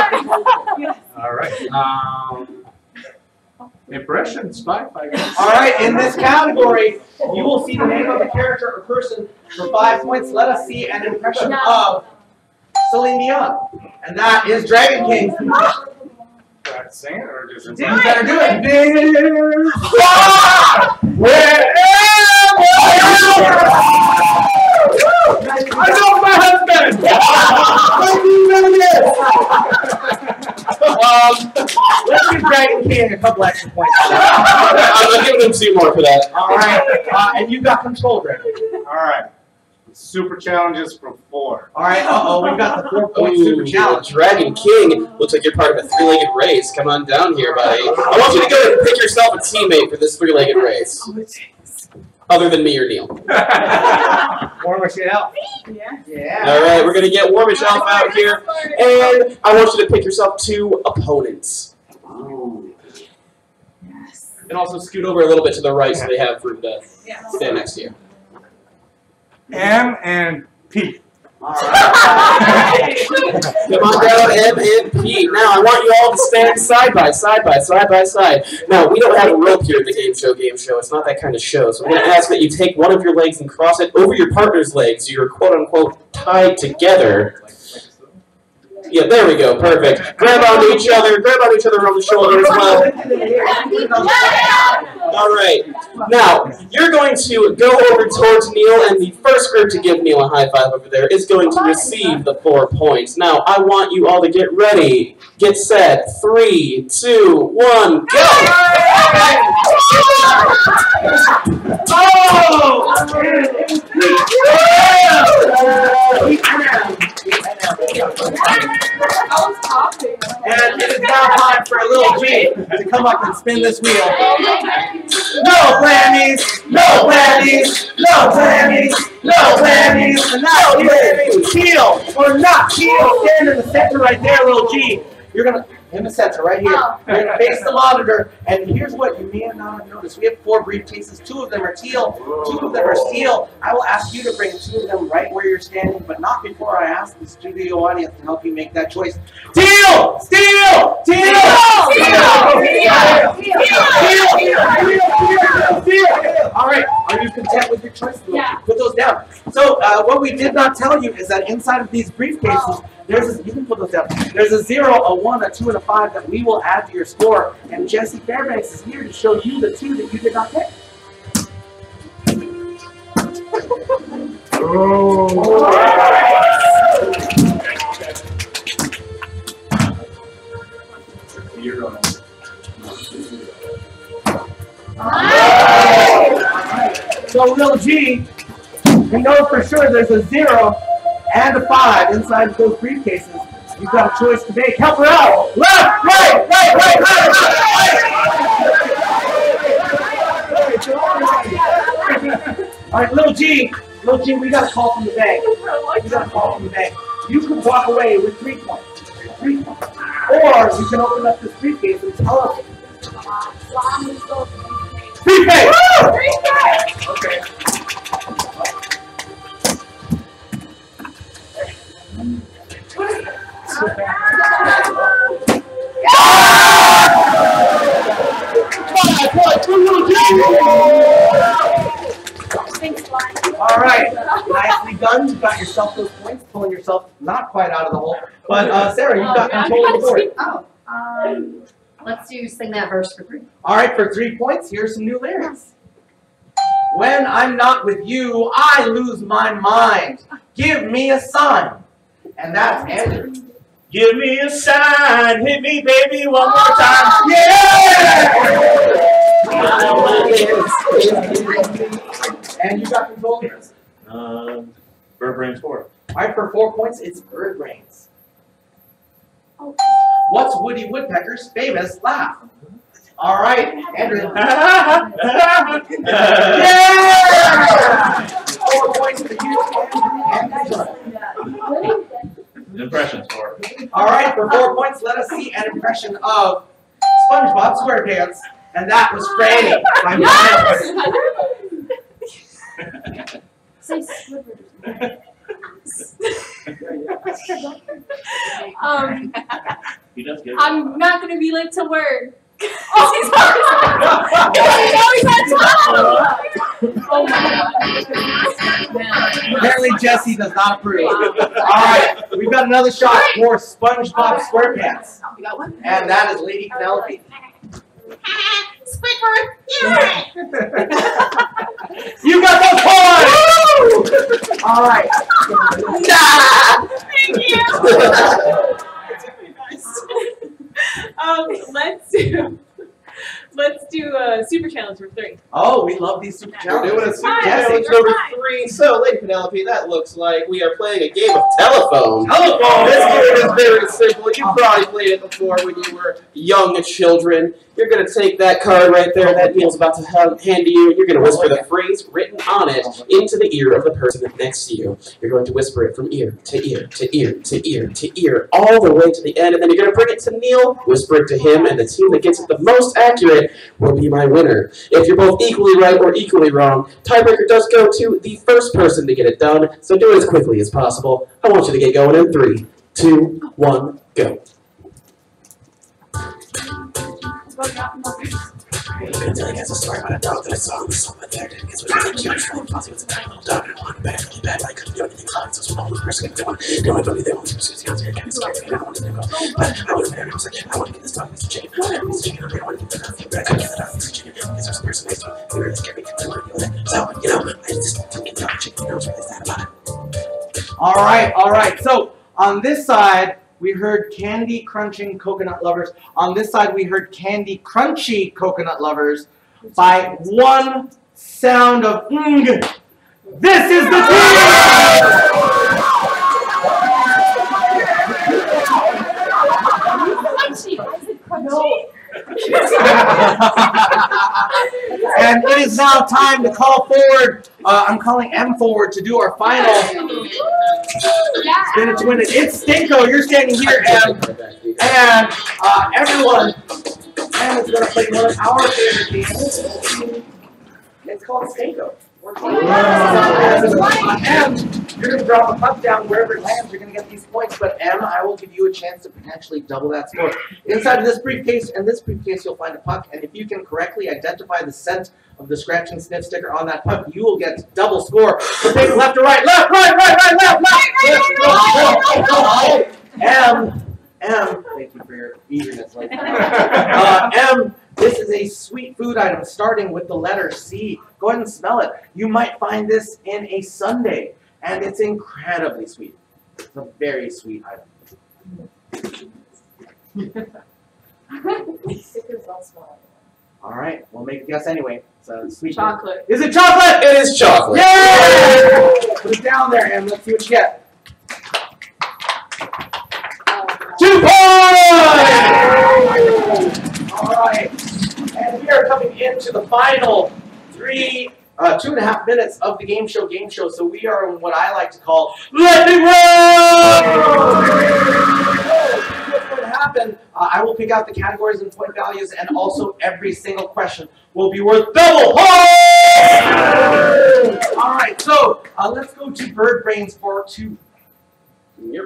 S6: All right. Impressions, 5, I guess.
S1: all right, in this category, you will see the name of a character or person for 5 points. Let us see an impression of Celine Dion. And that is Dragon King.
S6: Sing it or just
S1: You better do it.
S6: I know my husband!
S1: Let's give Dragon King a couple extra points.
S2: I'm giving him 2 more for that.
S1: All right, and you got control, Dragon.
S6: All right. Super challenges for 4.
S1: All right, we've got the 4-point super challenge.
S2: Dragon King, looks like you're part of a 3-legged race. Come on down here, buddy. I want you to go ahead and pick yourself a teammate for this 3-legged race. Other than me or Neil.
S1: Warm Michelle.
S4: Yeah.
S2: All right, we're going to get War Michelle out here. And I want you to pick yourself 2 opponents. And also scoot over a little bit to the right so they have room to stand next to you.
S6: M and P.
S1: All right.
S2: Come on down, M and P. Now, I want you all to stand side by side. Now, we don't have a rope here at the Game Show. It's not that kind of show. So I'm going to ask that you take one of your legs and cross it over your partner's leg so you're quote-unquote tied together. Yeah, there we go. Perfect. Grab onto each other on the shoulder as well. All right. Now, you're going to go over towards Neil, and the first group to give Neil a high five over there is going to receive the 4 points. Now, I want you all to get ready. Get set. 3, 2, 1, go!
S1: And it is now time for a little G to come up and spin this wheel. No whammies, no whammies, no whammies, no whammies, and now heel or not heel. Stand in the center right there, little G. You're gonna in the center right here. You're gonna face the monitor, and here's what you may have not have noticed. We have 4 briefcases. 2 of them are teal, 2 of them are steel. I will ask you to bring 2 of them right where you're standing, but not before I ask the studio audience to help you make that choice. Teal! Steel! Teal! Steel! All right. Are you content with your choice?
S7: Yeah.
S1: Put those down. So what we did not tell you is that inside of these briefcases, you can put those down. There's a 0, a 1, a 2, and a 5 that we will add to your score. And Louis Fairbanks is here to show you the 2 that you did not pick. So little G, we know for sure there's a 0 and a 5 inside of those briefcases. You've got a choice to make. Help her out. Left, right, right, right, right, right. All right, little G, we got a call from the bank. We got a call from the bank. You can walk away with 3 points. 3 points. Or you can open up this briefcase and tell us. Briefcase! Okay. All right, nicely done. You got yourself those points, pulling yourself not quite out of the hole. But Sarah, you've got control of the board.
S4: Let's do Sing That Verse for 3.
S1: All right, for 3 points, here's some new lyrics. When I'm not with you, I lose my mind. Give me a sign. And that's Andrew.
S3: Give me a sign, hit me, baby, one more time.
S1: Yeah! And you got control of this.
S3: Bird Brains 4.
S1: All right, for 4 points, it's Bird Brains. What's Woody Woodpecker's famous laugh? All right, Andrew. Yeah! 4 points for you, Andrew.
S3: Impressions 4.
S1: All right, for 4 points, let us see an impression of SpongeBob SquarePants, and that was Franny.
S7: Say slivers.
S3: He does good.
S7: I'm not gonna be late to work.
S4: Oh my God.
S1: Apparently Jesse does not approve. All right, we've got another shot for SpongeBob SquarePants, and that is Lady Penelope.
S4: Squidward,
S1: You got those points! All right.
S4: Thank you.
S5: Let's do super challenge for 3.
S1: Oh, we love these super
S2: We're doing a
S1: challenges.
S2: super challenge number 3. So, Lady Penelope, that looks like we are playing a game of telephone. This game is very simple. You probably played it before when you were young children. You're going to take that card right there that Neil's about to hand to you. You're going to whisper the phrase written on it into the ear of the person next to you. You're going to whisper it from ear to ear to ear to ear to ear, all the way to the end, and then you're going to bring it to Neil, whisper it to him, and the team that gets it the most accurate will be my winner. If you're both equally right or equally wrong, tiebreaker does go to the first person to get it done, so do it as quickly as possible. I want you to get going in 3, 2, 1, go. Telling us a story about a dog that I saw who was so pathetic. It's what I was like, Fozzie was a tiny little dog and I wanted bad, really bad. I couldn't do anything fine, so small was person. They want to be there. They kind of scared me. I wanted to go. But I was there and I was like, I want to get this dog, this chicken. I want this chicken. I want to get the dog. But I couldn't get the dog, this chicken. Because there was a person next to me. They really scared me. I wanted to go there. So, you know, I just didn't get the dog chicken. I was really sad about it.
S1: All right. So on this side, we heard candy crunching coconut lovers. On this side, we heard candy crunchy coconut lovers. By one sound of ng, this is the And it is now time to call forward. I'm calling M forward to do our final. Spin it to win it. It's Stinko. You're standing here, M. And everyone, M is going to play one of our favorite games. It's called Stinko. M, you're going to drop a puck down wherever it lands. You're going to get these points. But M, I will give you a chance to potentially double that score. Inside of this briefcase, you'll find a puck. And if you can correctly identify the scent of the scratch and sniff sticker on that puck, you will get double score. So take left or right, left, right. M, thank you for your eagerness. M, this is a sweet food item starting with the letter C. Go ahead and smell it. You might find this in a sundae, and it's incredibly sweet. It's a very sweet item. All right, we'll make a guess anyway. So sweet
S5: Chocolate.
S1: Is it chocolate?
S2: It is chocolate.
S1: Yay! Put it down there, and let's see what you get. 2 points! All right, and we are coming into the final 2.5 minutes of the Game Show. So we are in what I like to call lightning round. What's going to happen? I will pick out the categories and point values, and also every single question will be worth double points. All right, so let's go to Bird Brains for 2. Yep.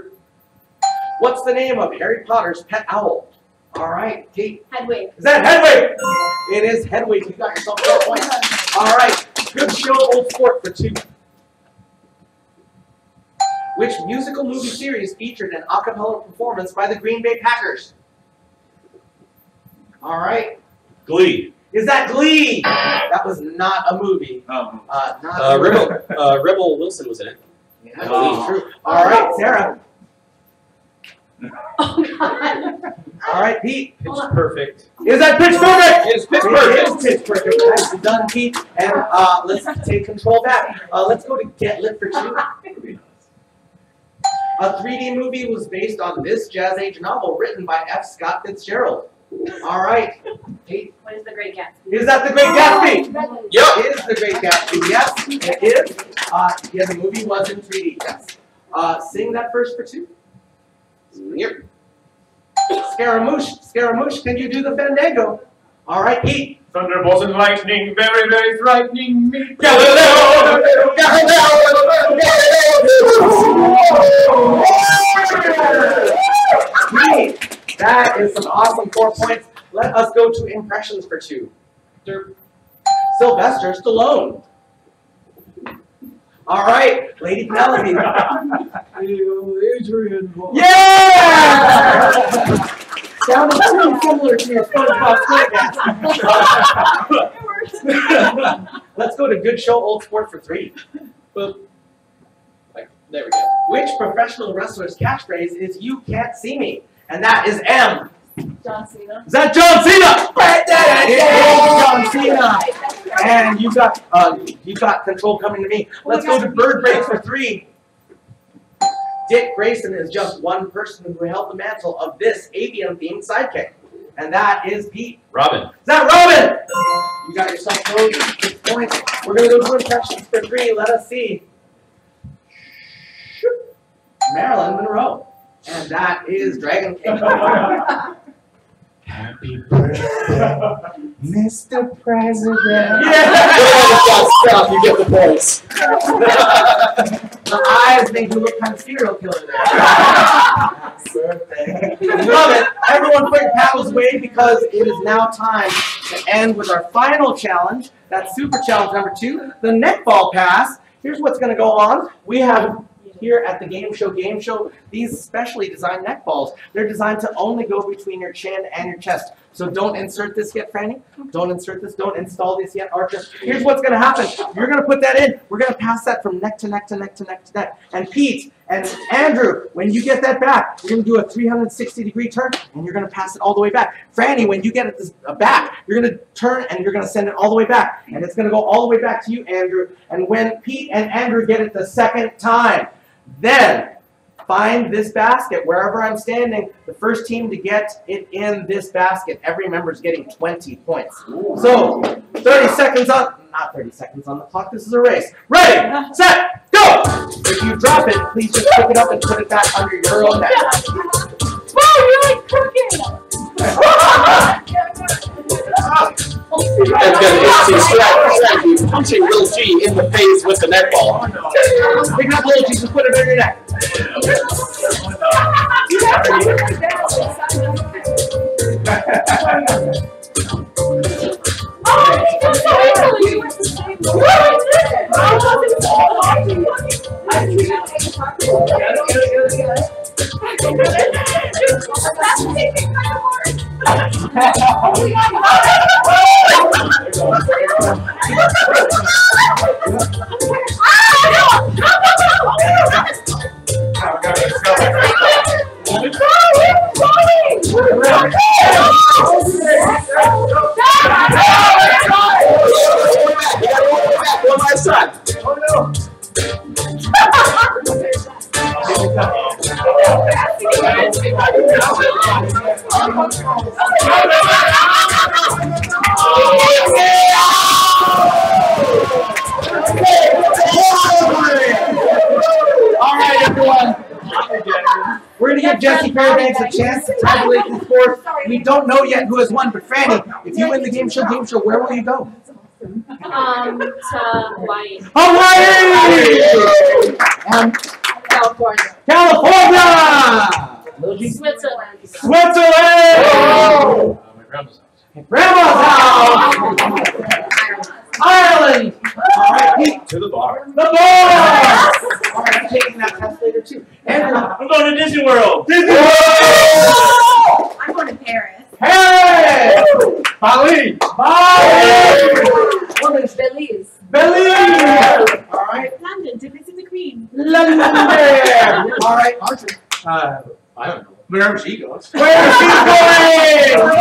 S1: What's the name of Harry Potter's pet owl? All right, Kate.
S7: Hedwig.
S1: Is that Hedwig? It is Hedwig. You got yourself 4 points. All right, good show, old sport for 2. Which musical movie series featured an a cappella performance by the Green Bay Packers? All right.
S9: Glee.
S1: Is that Glee? That was not a movie.
S2: Rebel Wilson was in it.
S1: Yeah, I believe true. All right, Sarah.
S7: Oh, God.
S1: All right, Pete.
S9: Pitch Perfect.
S1: Is that Pitch Perfect?
S2: It is Pitch Perfect.
S1: It is Pitch Perfect. Nicely done, Pete. And let's take control back. Let's go to Get Lit for 2. A 3D movie was based on this Jazz Age novel written by F. Scott Fitzgerald. All right, Pete.
S7: What is The Great Gatsby?
S1: Is that The Great Gatsby?
S2: Yep.
S1: It is The Great Gatsby. Yes, it is. Yeah, the movie was in 3D. Yes. Sing that first for 2. Yep. Scaramouche, can you do the Fandango? All right, Pete.
S6: Thunderbolts and lightning, very, very frightening me.
S2: Galileo!
S1: Pete, that is some awesome 4 points. Let us go to impressions for 2. Sylvester Stallone. All right, Lady Penelope.
S3: Adrian.
S1: Yeah! Sounded too similar to your SpongeBob SquarePants. Let's go to Good Show, Old Sport for 3.
S2: Boop. There we go.
S1: Which professional wrestler's catchphrase is "You can't see me"? And that is M.
S7: John Cena.
S1: Is that John Cena? It is John Cena. And you got control coming to me. Let's go to Bird Brains for 3. Dick Grayson is just one person who held the mantle of this avian-themed sidekick. And that is Pete.
S9: Robin.
S1: Is that Robin? You got yourself those 6 points. We're going to go to impressions for 3. Let us see. Marilyn Monroe. And that is Dragon King.
S3: Happy birthday, Mr. President.
S1: Yeah!
S2: Stop, you get the points.
S1: The eyes make you look kind of serial killer there. Love it. Everyone put your paddles away because it is now time to end with our final challenge. That's super challenge number 2, the neckball pass. Here's what's going to go on. We have here at the Game Show these specially designed neck balls. They're designed to only go between your chin and your chest. So don't insert this yet, Franny. Don't insert this. Don't install this yet, Archer. Here's what's going to happen. You're going to put that in. We're going to pass that from neck to neck to neck to neck to neck. And Pete and Andrew, when you get that back, you're going to do a 360-degree turn, and you're going to pass it all the way back. Franny, when you get it back, you're going to turn, and you're going to send it all the way back. And it's going to go all the way back to you, Andrew. And when Pete and Andrew get it the second time, then find this basket wherever I'm standing. The first team to get it in this basket, every member is getting 20 points. So 30 seconds on, not 30 seconds on the clock. This is a race. Ready, set, go! If you drop it, please just pick it up and put it back under your own neck.
S7: Whoa, you're like cooking!
S2: And then it's strategy, punching Lil G in the face with the netball.
S1: Pick it up, Lil G, just put it under your neck.
S2: One last time.
S1: Oh no! All right, everyone. We're going to give Louis Fairbanks a chance to tabulate the scores. We don't know yet who has won, but Franny, if you win the Game Show, where will you go?
S5: To Hawaii.
S1: Hawaii!
S5: California.
S1: California!
S5: Switzerland.
S1: Switzerland!
S3: My grandma's house.
S1: Grandma's house! Ireland! All right, Pete.
S3: To the bar.
S1: The ball! All right, I'm taking that test later too. Andrew,
S3: I'm going to Disney World.
S1: Disney World!
S4: I'm going to Paris.
S1: Hey!
S3: Bali.
S5: Belize.
S1: Belize! All right.
S5: London to visit the Queen.
S1: London! All right, Archer.
S3: I don't know. Wherever she goes.
S1: Where's she going?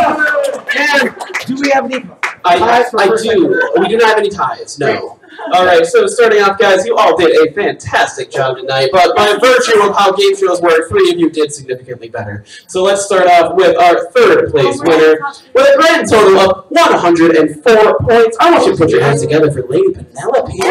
S1: And do we have any
S2: I
S1: ties for first
S2: do. We do not have any ties, no. All right, so starting off, guys, you all did a fantastic job tonight, but by virtue of how game shows work, 3 of you did significantly better. So let's start off with our 3rd place winner with a grand total of 104 points. I want you to put your hands together for Lady Penelope.
S1: Lady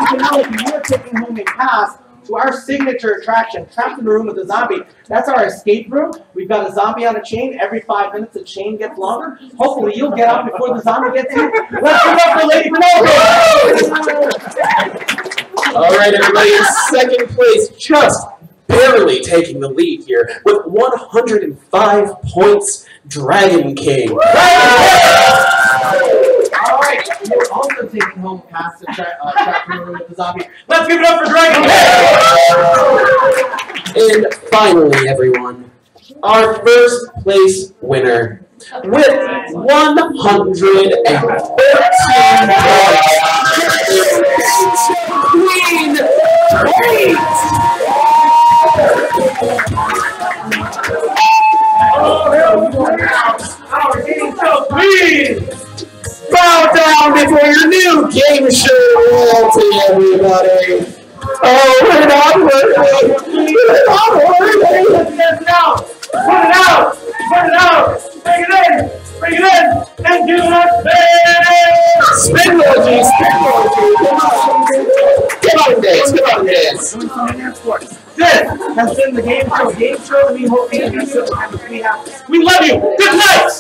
S1: Penelope, you are taking home a pass to our signature attraction, Trapped in a Room with a Zombie. That's our escape room. We've got a zombie on a chain. Every 5 minutes, the chain gets longer. Hopefully, you'll get up before the zombie gets you. Let's give it up for Lady Penelope!
S2: All right, everybody, in 2nd place, just barely taking the lead here with 105 points, Dragon King.
S1: All right, you're also taking home past the Trapped in a Room with the Zombie. Let's give it up for Dragon King!
S2: And finally, everyone, our 1st place winner with 113 points,
S1: Our Game Show Queen!
S2: bow down before your new game show royalty, everybody. Oh, we're not working. We're not working.
S1: Put it out! Put it out! Put it out! Bring it in! Bring it in! And do not
S2: Spin Logi, spin Logi. Come on, dance, come on, dance.
S1: This has been the Game Show. We hope you have a We love you. Good night!